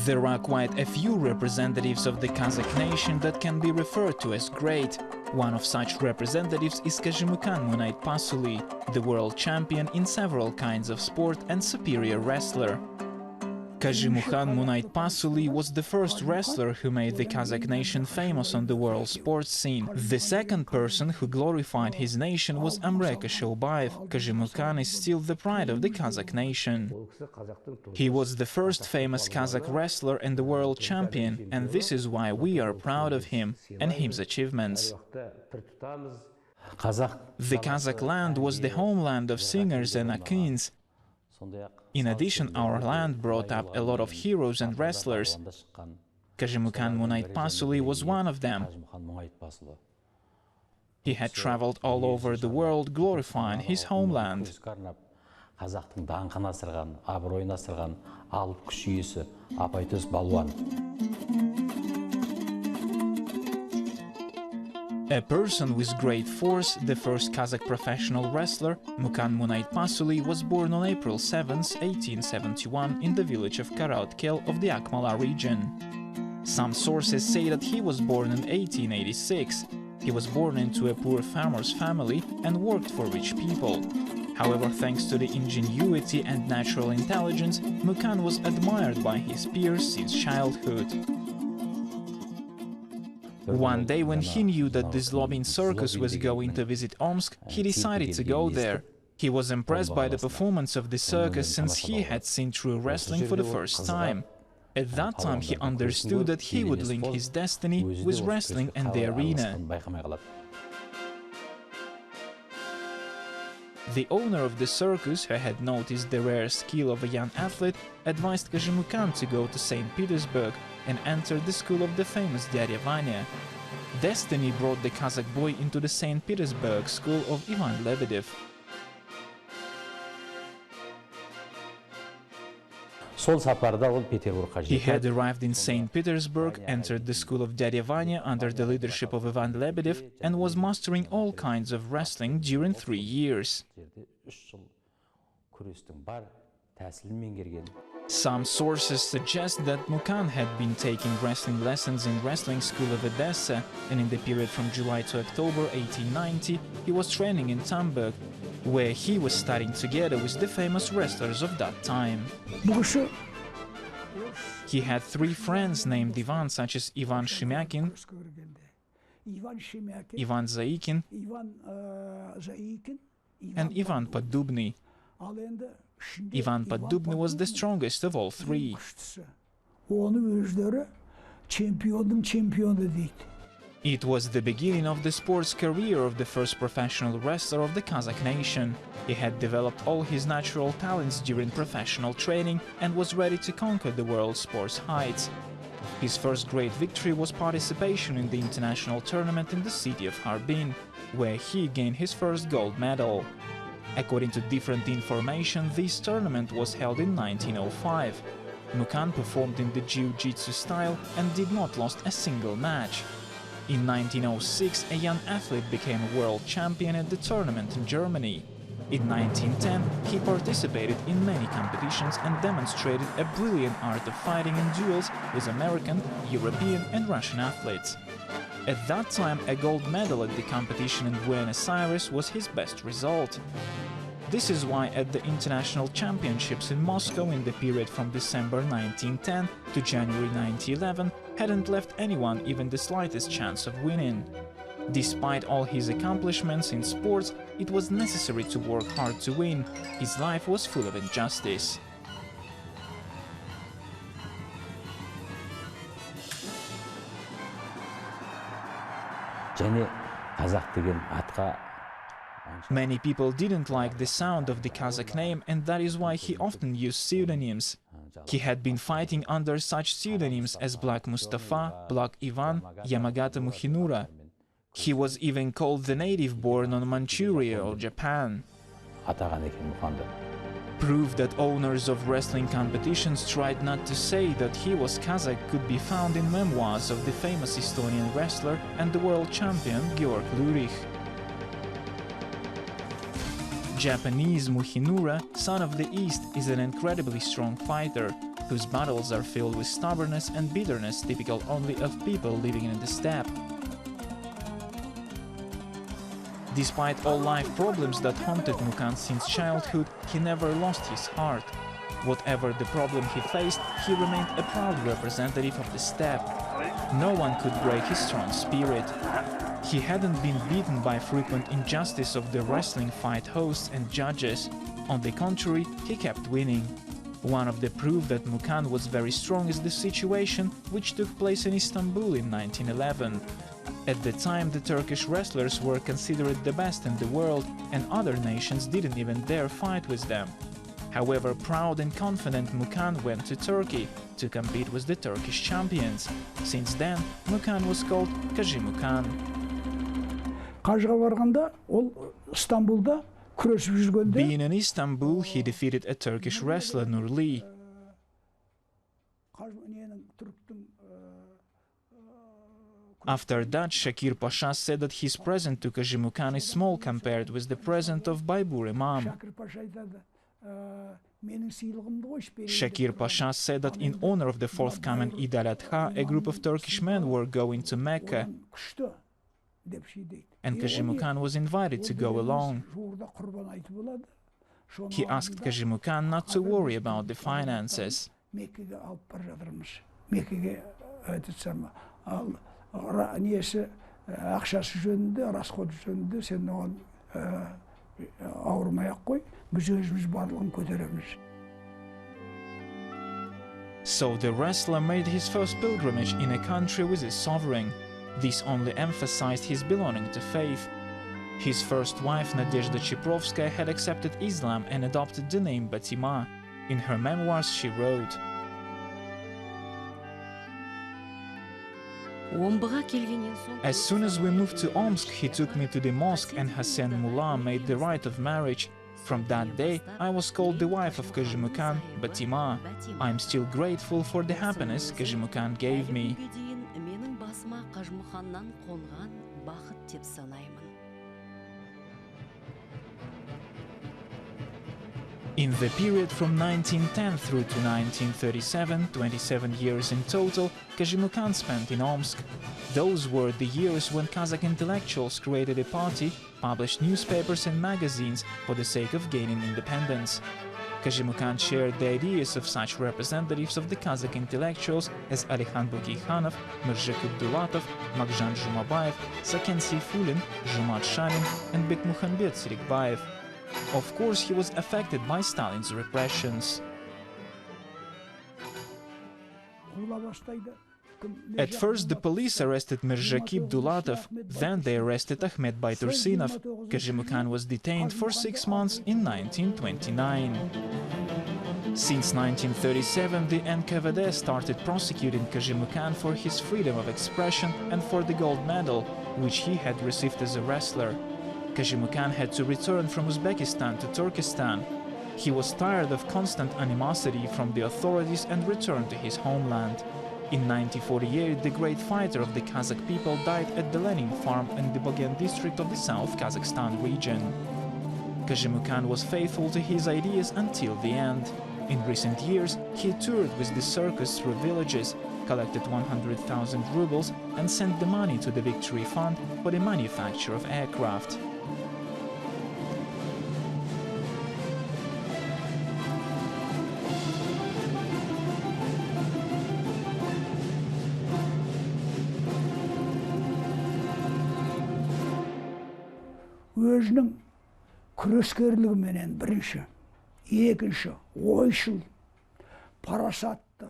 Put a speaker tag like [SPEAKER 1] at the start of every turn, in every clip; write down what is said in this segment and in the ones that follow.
[SPEAKER 1] There are quite a few representatives of the Kazakh nation that can be referred to as great. One of such representatives is Kazhimukan Munaitpasov, the world champion in several kinds of sport and superior wrestler. Kazhimukan Munaitpasov was the first wrestler who made the Kazakh nation famous on the world sports scene. The second person who glorified his nation was Amrek Shilbayev. Kazhimukan is still the pride of the Kazakh nation. He was the first famous Kazakh wrestler and the world champion, and this is why we are proud of him and his achievements. The Kazakh land was the homeland of singers and akins. In addition, our land brought up a lot of heroes and wrestlers. Kazhimukan Munaitpasov was one of them. He had traveled all over the world glorifying his homeland. A person with great force, the first Kazakh professional wrestler, Mukan Munaitpasov, was born on April 7, 1871 in the village of Karaotkel of the Akmala region. Some sources say that he was born in 1886. He was born into a poor farmer's family and worked for rich people. However, thanks to the ingenuity and natural intelligence, Mukan was admired by his peers since childhood. One day, when he knew that the Zlobin circus was going to visit Omsk, he decided to go there. He was impressed by the performance of the circus since he had seen true wrestling for the first time. At that time, he understood that he would link his destiny with wrestling and the arena. The owner of the circus, who had noticed the rare skill of a young athlete, advised Kazhimukan to go to St. Petersburg and enter the school of the famous Dyadya Vanya. Destiny brought the Kazakh boy into the St. Petersburg school of Ivan Lebedev. He had arrived in St. Petersburg, entered the school of Dyadya Vanya under the leadership of Ivan Lebedev, and was mastering all kinds of wrestling during 3 years. Some sources suggest that Mukan had been taking wrestling lessons in wrestling school of Odessa, and in the period from July to October 1890 he was training in Tamberg, where he was studying together with the famous wrestlers of that time. He had 3 friends named Ivan, such as Ivan Shemyakin, Ivan Zaikin, and Ivan Podubny. Ivan Podubny was the strongest of all 3. It was the beginning of the sports career of the first professional wrestler of the Kazakh nation. He had developed all his natural talents during professional training and was ready to conquer the world sports heights. His first great victory was participation in the international tournament in the city of Harbin, where he gained his first gold medal. According to different information, this tournament was held in 1905. Mukan performed in the jiu-jitsu style and did not lose a single match. In 1906, a young athlete became a world champion at the tournament in Germany. In 1910, he participated in many competitions and demonstrated a brilliant art of fighting in duels with American, European and Russian athletes. At that time, a gold medal at the competition in Buenos Aires was his best result. This is why at the international championships in Moscow in the period from December 1910 to January 1911 hadn't left anyone even the slightest chance of winning. Despite all his accomplishments in sports, it was necessary to work hard to win. His life was full of injustice. Many people didn't like the sound of the Kazakh name, and that is why he often used pseudonyms. He had been fighting under such pseudonyms as Black Mustafa, Black Ivan, Yamagata Muhinura. He was even called the native born on Manchuria or Japan. Proof that owners of wrestling competitions tried not to say that he was Kazakh could be found in memoirs of the famous Estonian wrestler and the world champion Georg Lurich. Japanese Muhinura, son of the East, is an incredibly strong fighter. whose battles are filled with stubbornness and bitterness typical only of people living in the steppe. Despite all life problems that haunted Mukan since childhood, he never lost his heart. Whatever the problem he faced, he remained a proud representative of the steppe. No one could break his strong spirit. He hadn't been beaten by frequent injustice of the wrestling fight hosts and judges. On the contrary, he kept winning. One of the proof that Mukan was very strong is the situation which took place in Istanbul in 1911. At the time, the Turkish wrestlers were considered the best in the world, and other nations didn't even dare fight with them. However, proud and confident Mukan went to Turkey to compete with the Turkish champions. Since then, Mukan was called Kazhimukan. Being in Istanbul, he defeated a Turkish wrestler, Nurli. After that, Shakir Pasha said that his present to Kazhimukan is small compared with the present of Baybur Imam. Shakir Pasha said that in honor of the forthcoming Eid al-Adha, a group of Turkish men were going to Mecca, and Kazhimukan was invited to go along. He asked Kazhimukan not to worry about the finances. So the wrestler made his first pilgrimage in a country with a sovereign. This only emphasized his belonging to faith. His first wife, Nadezhda Chiprovskaya, had accepted Islam and adopted the name Batima. In her memoirs she wrote, "As soon as we moved to Omsk, he took me to the mosque and Hassan Mullah made the rite of marriage. From that day, I was called the wife of Kazhimukan, Batima. I am still grateful for the happiness Kazhimukan gave me." In the period from 1910 through to 1937, 27 years in total, Kazhimukan spent in Omsk. Those were the years when Kazakh intellectuals created a party, published newspapers and magazines for the sake of gaining independence. Kazhimukan shared the ideas of such representatives of the Kazakh intellectuals as Alikhan Bokikhanov, Mirzhakib Dulatov, Magjan Zhumabayev, Saken Seyfulin, Zhumat Sharin and Bekmukhambet Sirikbayev. Of course, he was affected by Stalin's repressions. At first, the police arrested Mirzhakib Dulatov, then they arrested Ahmed Baitursinov. Kazhimukan was detained for 6 months in 1929. Since 1937, the NKVD started prosecuting Kazhimukan for his freedom of expression and for the gold medal, which he had received as a wrestler. Kazhimukan had to return from Uzbekistan to Turkestan. He was tired of constant animosity from the authorities and returned to his homeland. In 1948, the great fighter of the Kazakh people died at the Lenin farm in the Bogen district of the South Kazakhstan region. Kazhimukan was faithful to his ideas until the end. In recent years, he toured with the circus through villages, collected 100,000 rubles and sent the money to the Victory Fund for the manufacture of aircraft.
[SPEAKER 2] Өзінің күрескерлігіменен бірінші, екінші, ойшыл, парасатты.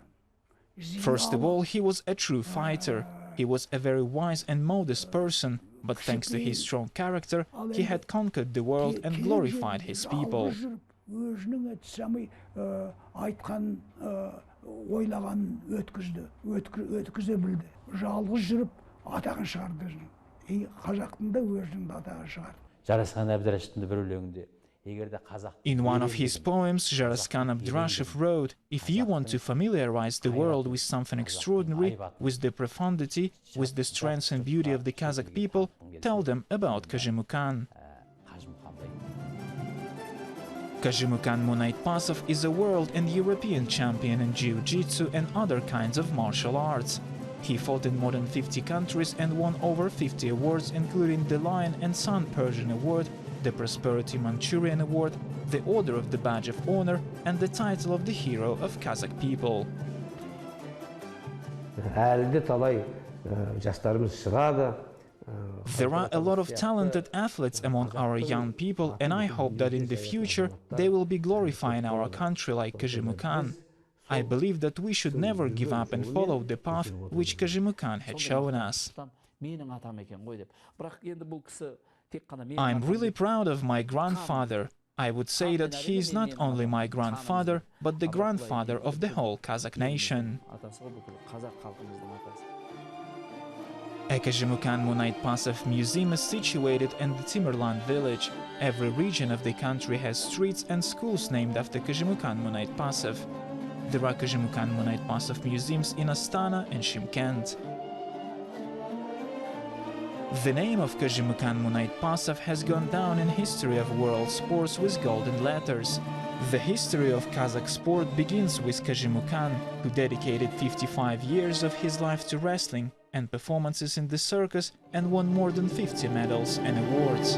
[SPEAKER 1] First of all, he was a true fighter. He was a very wise and modest person, but thanks to his strong character, he had conquered the world and glorified his people.
[SPEAKER 2] Өзінің айтқан, ойлаған өткізе білді. Жалғыз жүріп, атағын шығарды. Қазақтың да өзінің да атағын шығарды.
[SPEAKER 1] In one of his poems, Jaraskan Abdrashov wrote, "If you want to familiarize the world with something extraordinary, with the profundity, with the strength and beauty of the Kazakh people, tell them about Kazhimukan." Kazhimukan Munaitpasov is a world and European champion in jiu-jitsu and other kinds of martial arts. He fought in more than 50 countries and won over 50 awards, including the Lion and Sun Persian Award, the Prosperity Manchurian Award, the Order of the Badge of Honor, and the title of the Hero of Kazakh People. There are a lot of talented athletes among our young people, and I hope that in the future they will be glorifying our country like Kazhimukan. I believe that we should never give up and follow the path which Kazhimukan had shown us. I'm really proud of my grandfather. I would say that he is not only my grandfather, but the grandfather of the whole Kazakh nation. A Kazhimukan Munaitpasov museum is situated in the Timurland village. Every region of the country has streets and schools named after Kazhimukan Munaitpasov. There are Kazhimukan Munaitpasov museums in Astana and Shymkent. The name of Kazhimukan Munaitpasov has gone down in history of world sports with golden letters. The history of Kazakh sport begins with Kazhimukan, who dedicated 55 years of his life to wrestling and performances in the circus and won more than 50 medals and awards.